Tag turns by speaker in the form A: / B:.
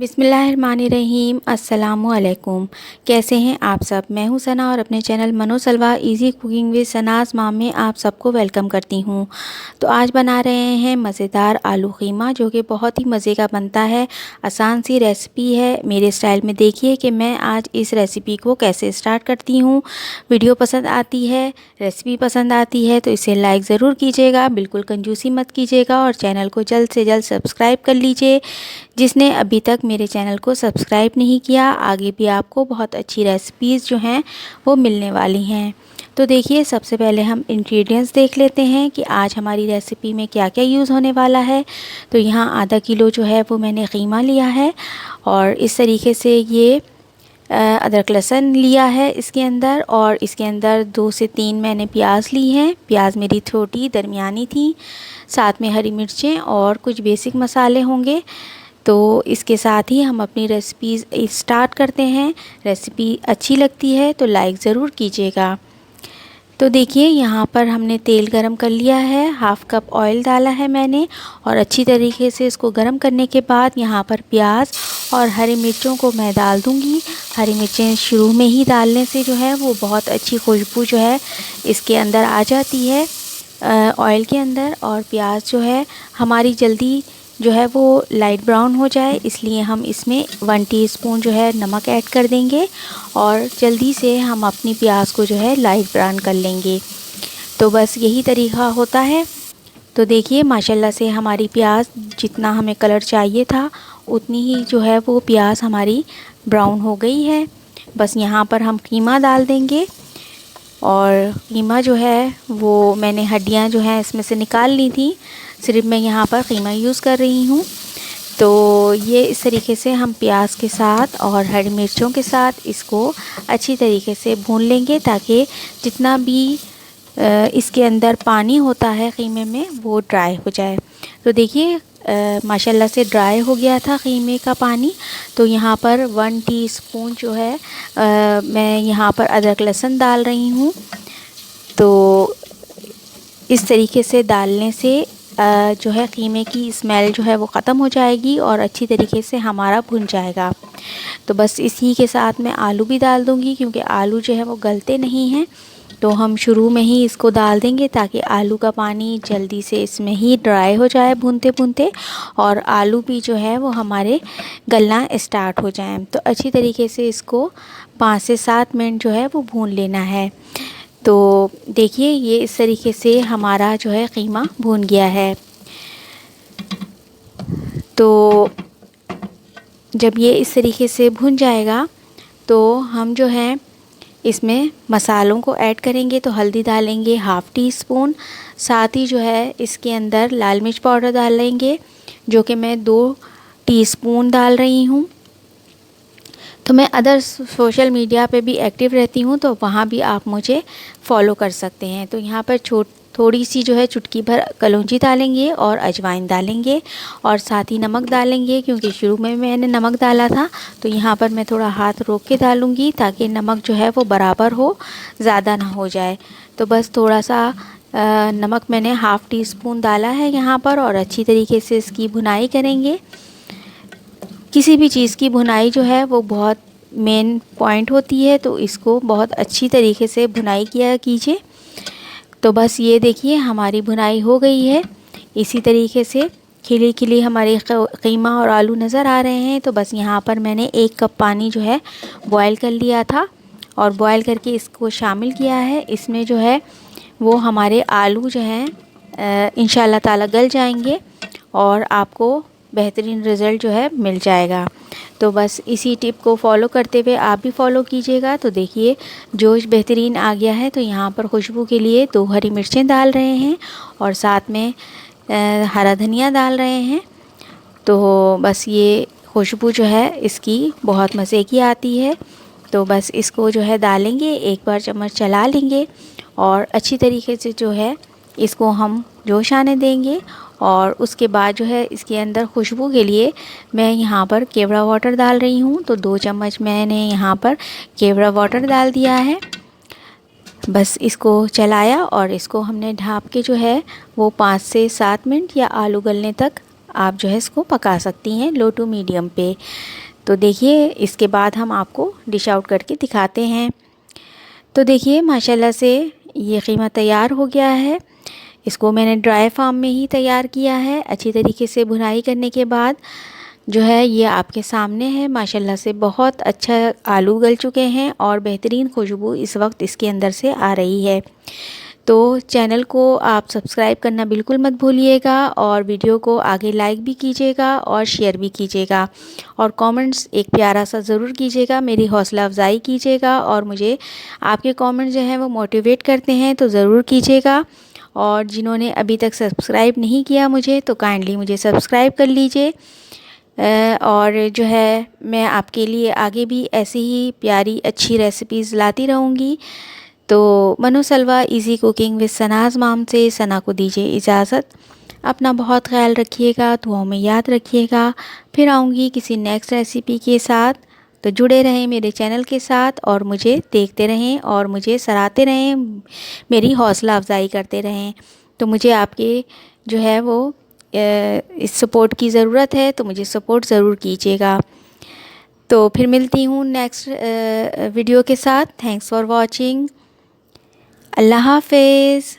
A: बिस्मिल्लाहिर्रहमानिर्रहीम। अस्सलामुअलैकुम। कैसे हैं आप सब? मैं हूं सना और अपने चैनल मनो सलवा इजी कुकिंग विद सनाज़ माम में आप सबको वेलकम करती हूं। तो आज बना रहे हैं मज़ेदार आलू कीमा, जो कि बहुत ही मज़े का बनता है। आसान सी रेसिपी है मेरे स्टाइल में। देखिए कि मैं आज इस रेसिपी को कैसे स्टार्ट करती हूँ। वीडियो पसंद आती है, रेसिपी पसंद आती है तो इसे लाइक ज़रूर कीजिएगा, बिल्कुल कंजूसी मत कीजिएगा और चैनल को जल्द से जल्द सब्सक्राइब कर लीजिए। जिसने अभी तक मेरे चैनल को सब्सक्राइब नहीं किया, आगे भी आपको बहुत अच्छी रेसिपीज़ जो हैं वो मिलने वाली हैं। तो देखिए, सबसे पहले हम इंग्रेडिएंट्स देख लेते हैं कि आज हमारी रेसिपी में क्या क्या यूज़ होने वाला है। तो यहाँ आधा किलो जो है वो मैंने कीमा लिया है और इस तरीके से ये अदरक लहसुन लिया है इसके अंदर, और इसके अंदर 2 से 3 मैंने प्याज ली हैं। प्याज मेरी छोटी दरमियानी थी, साथ में हरी मिर्चें और कुछ बेसिक मसाले होंगे। तो इसके साथ ही हम अपनी रेसिपीज़ स्टार्ट करते हैं। रेसिपी अच्छी लगती है तो लाइक ज़रूर कीजिएगा। तो देखिए, यहाँ पर हमने तेल गरम कर लिया है, हाफ़ कप ऑयल डाला है मैंने और अच्छी तरीके से इसको गरम करने के बाद यहाँ पर प्याज और हरी मिर्चों को मैं डाल दूँगी। हरी मिर्चें शुरू में ही डालने से जो है वो बहुत अच्छी खुशबू जो है इसके अंदर आ जाती है ऑयल के अंदर। और प्याज जो है हमारी जल्दी जो है वो लाइट ब्राउन हो जाए, इसलिए हम इसमें 1 टीस्पून जो है नमक ऐड कर देंगे और जल्दी से हम अपनी प्याज को जो है लाइट ब्राउन कर लेंगे। तो बस यही तरीका होता है। तो देखिए, माशाल्लाह से हमारी प्याज जितना हमें कलर चाहिए था उतनी ही जो है वो प्याज हमारी ब्राउन हो गई है। बस यहाँ पर हम कीमा डाल देंगे और कीमा जो है वो मैंने हड्डियाँ जो हैं इसमें से निकाल ली थी, सिर्फ मैं यहाँ पर कीमा यूज़ कर रही हूँ। तो ये इस तरीके से हम प्याज के साथ और हरी मिर्चों के साथ इसको अच्छी तरीके से भून लेंगे, ताकि जितना भी इसके अंदर पानी होता है कीमे में वो ड्राई हो जाए। तो देखिए, माशाल्लाह से ड्राई हो गया था कीमे का पानी। तो यहाँ पर 1 टीस्पून जो है मैं यहाँ पर अदरक लहसुन डाल रही हूँ। तो इस तरीके से डालने से जो है कीमे की स्मेल जो है वो ख़त्म हो जाएगी और अच्छी तरीके से हमारा भुन जाएगा। तो बस इसी के साथ मैं आलू भी डाल दूँगी, क्योंकि आलू जो है वो गलते नहीं हैं। तो हम शुरू में ही इसको डाल देंगे ताकि आलू का पानी जल्दी से इसमें ही ड्राई हो जाए भूनते भूनते, और आलू भी जो है वो हमारे गलना स्टार्ट हो जाए। तो अच्छी तरीके से इसको 5 से 7 मिनट जो है वो भून लेना है। तो देखिए, ये इस तरीके से हमारा जो है कीमा भून गया है। तो जब ये इस तरीके से भुन जाएगा तो हम जो है इसमें मसालों को ऐड करेंगे। तो हल्दी डालेंगे 1/2 टीस्पून, साथ ही जो है इसके अंदर लाल मिर्च पाउडर डालेंगे, जो कि मैं 2 टीस्पून डाल रही हूँ। तो मैं अदर सोशल मीडिया पे भी एक्टिव रहती हूँ, तो वहाँ भी आप मुझे फॉलो कर सकते हैं। तो यहाँ पर थोड़ी सी जो है चुटकी भर कलौंजी डालेंगे और अजवाइन डालेंगे और साथ ही नमक डालेंगे, क्योंकि शुरू में मैंने नमक डाला था। तो यहाँ पर मैं थोड़ा हाथ रोक के डालूँगी ताकि नमक जो है वो बराबर हो, ज़्यादा ना हो जाए। तो बस थोड़ा सा नमक मैंने 1/2 टीस्पून डाला है यहाँ पर, और अच्छी तरीके से इसकी भुनाई करेंगे। किसी भी चीज़ की भुनाई जो है वो बहुत मेन पॉइंट होती है, तो इसको बहुत अच्छी तरीके से भुनाई किया कीजिए। तो बस ये देखिए, हमारी भुनाई हो गई है। इसी तरीके से खिली खिली हमारे कीमा और आलू नज़र आ रहे हैं। तो बस यहाँ पर मैंने 1 कप पानी जो है बॉयल कर लिया था और बॉयल करके इसको शामिल किया है। इसमें जो है वो हमारे आलू जो हैं इंशाल्लाह ताला गल जाएंगे और आपको बेहतरीन रिज़ल्ट जो है मिल जाएगा। तो बस इसी टिप को फॉलो करते हुए आप भी फॉलो कीजिएगा। तो देखिए, जोश बेहतरीन आ गया है। तो यहाँ पर खुशबू के लिए 2 हरी मिर्चें डाल रहे हैं और साथ में हरा धनिया डाल रहे हैं। तो बस ये खुशबू जो है इसकी बहुत मज़े की आती है। तो बस इसको जो है डालेंगे, एक बार चम्मच चला लेंगे और अच्छी तरीके से जो है इसको हम जोश आने देंगे। और उसके बाद जो है इसके अंदर खुशबू के लिए मैं यहाँ पर केवड़ा वाटर डाल रही हूँ। तो 2 चम्मच मैंने यहाँ पर केवड़ा वाटर डाल दिया है। बस इसको चलाया और इसको हमने ढाँप के जो है वो 5 से 7 मिनट या आलू गलने तक आप जो है इसको पका सकती हैं लो टू मीडियम पे। तो देखिए इसके बाद हम आपको डिश आउट करके दिखाते हैं। तो देखिए माशाल्लाह से ये कीमा तैयार हो गया है। इसको मैंने ड्राई फार्म में ही तैयार किया है। अच्छी तरीके से भुनाई करने के बाद जो है ये आपके सामने है। माशाल्लाह से बहुत अच्छा आलू गल चुके हैं और बेहतरीन खुशबू इस वक्त इसके अंदर से आ रही है। तो चैनल को आप सब्सक्राइब करना बिल्कुल मत भूलिएगा और वीडियो को आगे लाइक भी कीजिएगा और शेयर भी कीजिएगा और कमेंट्स एक प्यारा सा ज़रूर कीजिएगा, मेरी हौसला अफजाई कीजिएगा और मुझे आपके कमेंट जो हैं वो मोटिवेट करते हैं, तो ज़रूर कीजिएगा। और जिन्होंने अभी तक सब्सक्राइब नहीं किया मुझे, तो काइंडली मुझे सब्सक्राइब कर लीजिए। और जो है मैं आपके लिए आगे भी ऐसी ही प्यारी अच्छी रेसिपीज़ लाती रहूँगी। तो मनो सलवा इजी कुकिंग विद सनाज़ माम से सना को दीजिए इजाज़त। अपना बहुत ख्याल रखिएगा, दुआओं में याद रखिएगा। फिर आऊँगी किसी नेक्स्ट रेसिपी के साथ। तो जुड़े रहें मेरे चैनल के साथ और मुझे देखते रहें और मुझे सराहते रहें, मेरी हौसला अफजाई करते रहें। तो मुझे आपके जो है वो इस सपोर्ट की ज़रूरत है, तो मुझे सपोर्ट ज़रूर कीजिएगा। तो फिर मिलती हूँ नेक्स्ट वीडियो के साथ। Thanks for watching. अल्लाह हाफ़िज़।